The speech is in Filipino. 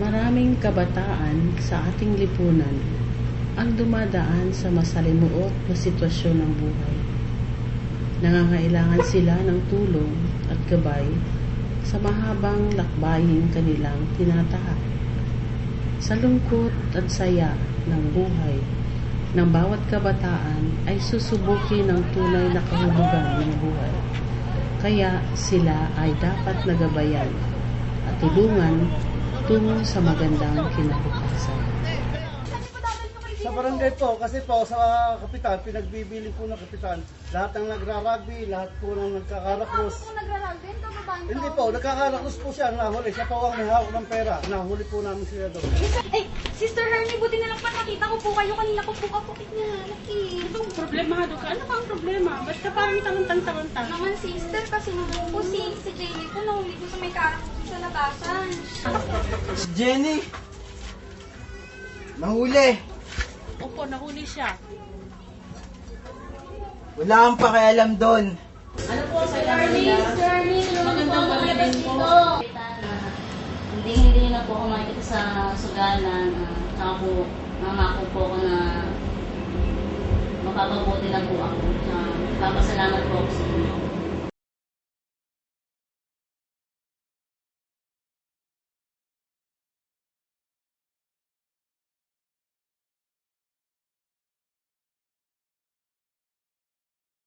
Maraming kabataan sa ating lipunan ang dumadaan sa masalimuot na sitwasyon ng buhay. Nangangailangan sila ng tulong at gabay sa mahabang lakbaying kanilang tinatahak. Sa lungkot at saya ng buhay ng bawat kabataan ay susubukin ang tunay na kahulugan ng buhay. Kaya sila ay dapat nagabayan at tulungan tungo sa magandang kinabukasan. Sa barangay po, kasi po sa kapitan, pinagbibili po ng kapitan. Lahat ng nagra-rugby, lahat po ng nagkakarakros. Ako nagra-rugby, kababae Hindi po, nagkakarakros po siya, nahuli. Siya po ang may hawak ng pera. Nahuli po namin sila doon. Ay, Sister Hermie, buti na lang pa nakita ko po kayo. Kanina ko po kapukit niya. Anong problemado ka? Ano bang problema? Ba't ka parang tangantang-tangantang? Naman sister, kasi nung po si Jamie po nahuli ko sa may karak sa labasan. Si Jenny! Nahuli! Opo, nahuli siya. Wala kang pakialam doon. Ano po sa Hermie? Magandang gabi din po. Hindi na po ako makikita sa sugalan. Saka po, mamako po ako na mapapabuti na po ako. Papasalamat po ako sa inyo.